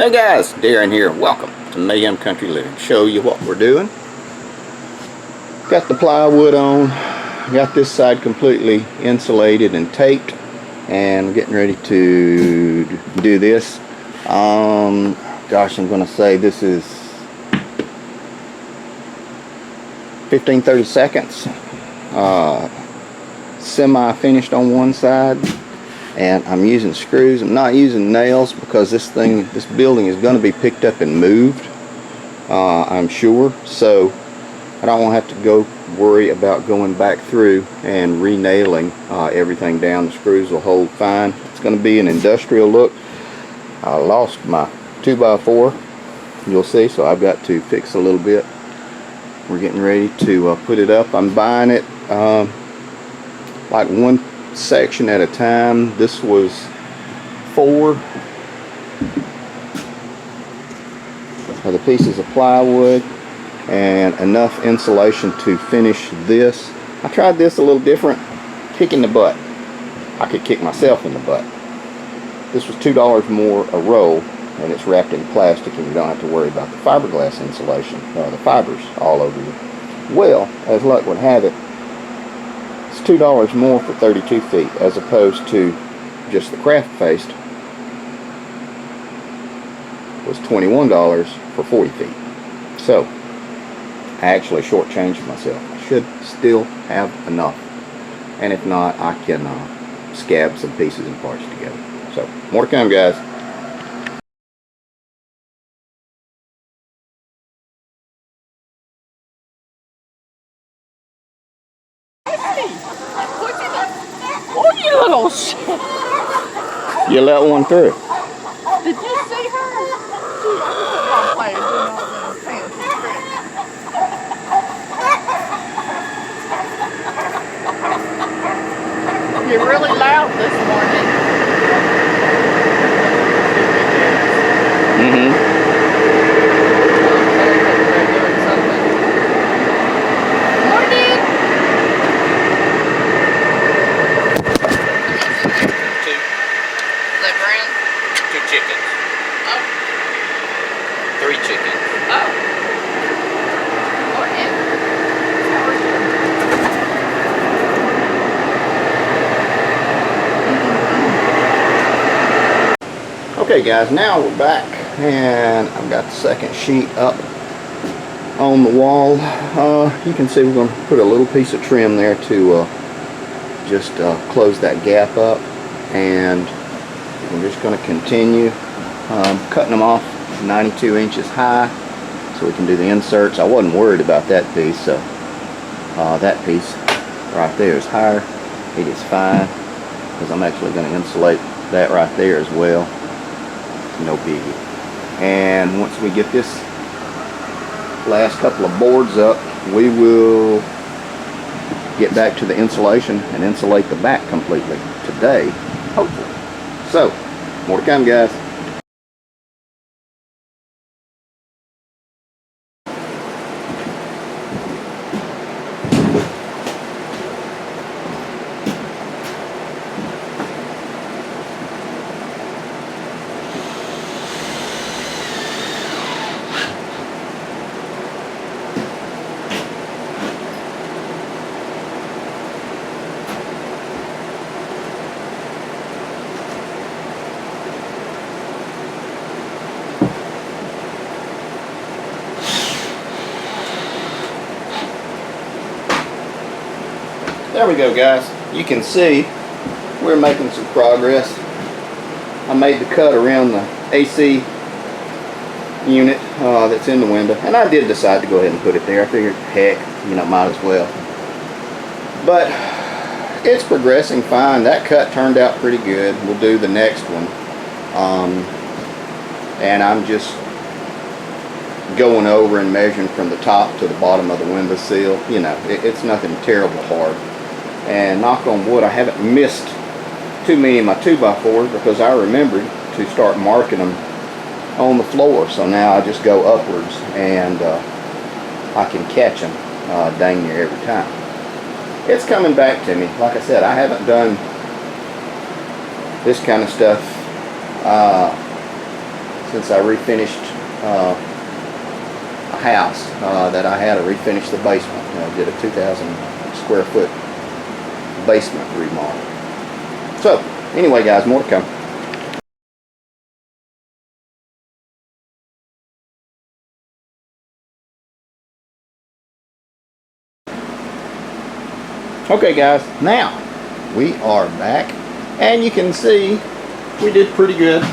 Hey guys, Darren here. Welcome to Mayhem Country Living. Show you what we're doing. Got the plywood on. Got this side completely insulated and taped, and we're getting ready to do this. Gosh, I'm gonna say this is 15-30 seconds. Semi-finished on one side, and I'm using screws. I'm not using nails because this building is going to be picked up and moved, I'm sure, so I don't want to have to go worry about going back through and re-nailing everything down. The screws will hold fine. It's going to be an industrial look. I lost my 2x4, you'll see, so I've got to fix a little bit. We're getting ready to put it up. I'm buying it like one section at a time. This was 4 of the pieces of plywood and enough insulation to finish this. I tried this a little different, kicking the butt. I could kick myself in the butt. This was $2 more a roll, and it's wrapped in plastic, and you don't have to worry about the fiberglass insulation or the fibers all over you. Well, as luck would have it, it's $2 more for 32 feet as opposed to just the craft faced was $21 for 40 feet. So I actually shortchanged myself. I should still have enough, and if not, I can scab some pieces and parts together. So more to come, guys. Oh, you little shit. You let one through. Did you see her? She was a football player doing all the fancy tricks. You're really loud this morning. Chickens. Oh. 3 chickens. Oh. Morning. How are you? Okay guys, now we're back, and I've got the second sheet up on the wall. You can see we're going to put a little piece of trim there to just close that gap up, and we're just going to continue cutting them off 92 inches high so we can do the inserts. I wasn't worried about that piece, so that piece right there is higher. It is fine because I'm actually going to insulate that right there as well. No biggie. And once we get this last couple of boards up, we will get back to the insulation and insulate the back completely today, hopefully. So, more to come, guys. There we go, guys. You can see we're making some progress. I made the cut around the AC unit that's in the window, and I did decide to go ahead and put it there. I figured, heck, might as well. But it's progressing fine. That cut turned out pretty good. We'll do the next one, and I'm just going over and measuring from the top to the bottom of the window sill. It's nothing terrible hard. And knock on wood, I haven't missed too many of my 2x4s because I remembered to start marking them on the floor. So now I just go upwards, and I can catch them dang near every time. It's coming back to me. Like I said, I haven't done since I refinished a house that I had to refinish the basement. Did a 2,000 square foot basement remodel. So anyway, guys, more to come. Okay guys, now we are back, and you can see we did pretty good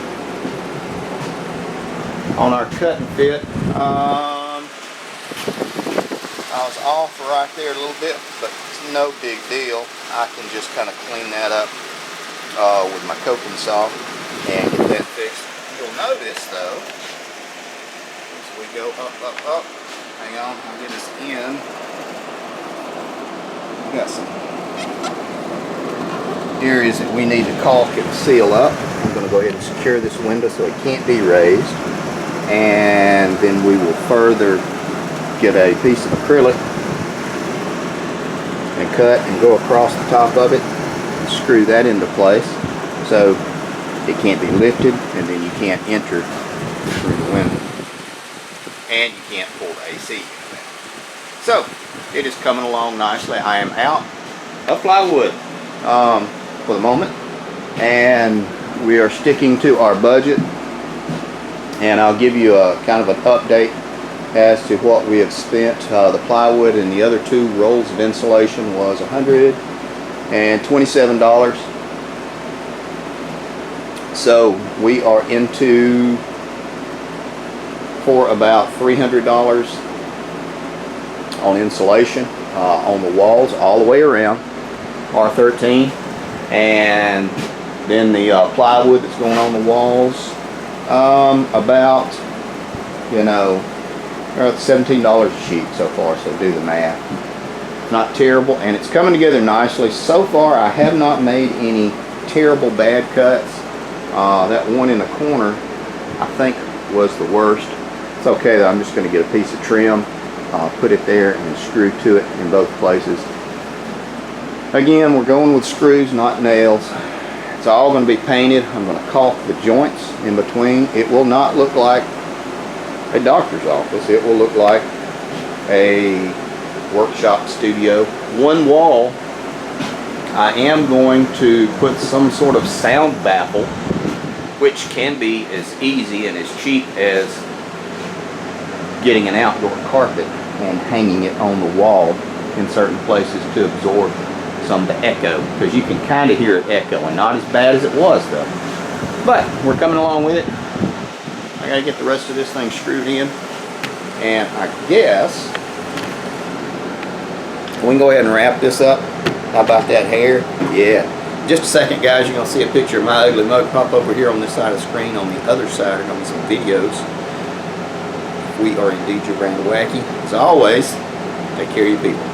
on our cut and fit. I was off right there a little bit, but it's no big deal. I can just kind of clean that up with my coping saw and get that fixed. You'll notice though, as we go up, hang on, I'll get us in. We got some areas that we need to caulk and seal up. I'm going to go ahead and secure this window so it can't be raised, and then we will further get a piece of acrylic and cut and go across the top of it and screw that into place so it can't be lifted, and then you can't enter through the window, and you can't pull the AC into that. So it is coming along nicely. I am out of plywood for the moment, and we are sticking to our budget, and I'll give you a kind of an update as to what we have spent. The plywood and the other 2 rolls of insulation was $127. So we are into for about $300 on insulation on the walls all the way around, R13, and then the plywood that's going on the walls, about, you know, $17 a sheet so far, so do the math. Not terrible, and it's coming together nicely. So far I have not made any terrible bad cuts. That one in the corner I think was the worst. It's okay though, I'm just going to get a piece of trim, put it there and screw to it in both places. Again, we're going with screws, not nails. It's all going to be painted. I'm going to caulk the joints in between. It will not look like a doctor's office. It will look like a workshop studio. One wall, I am going to put some sort of sound baffle, which can be as easy and as cheap as getting an outdoor carpet and hanging it on the wall in certain places to absorb some of the echo, because you can kind of hear it echoing. Not as bad as it was though, but we're coming along with it. I gotta get the rest of this thing screwed in, and I guess we can go ahead and wrap this up. How about that hair? Yeah. Just a second, guys, you're gonna see a picture of my ugly mug pop over here on this side of the screen. On the other side are gonna be some videos. We are indeed your brand of wacky. As always, take care of your people.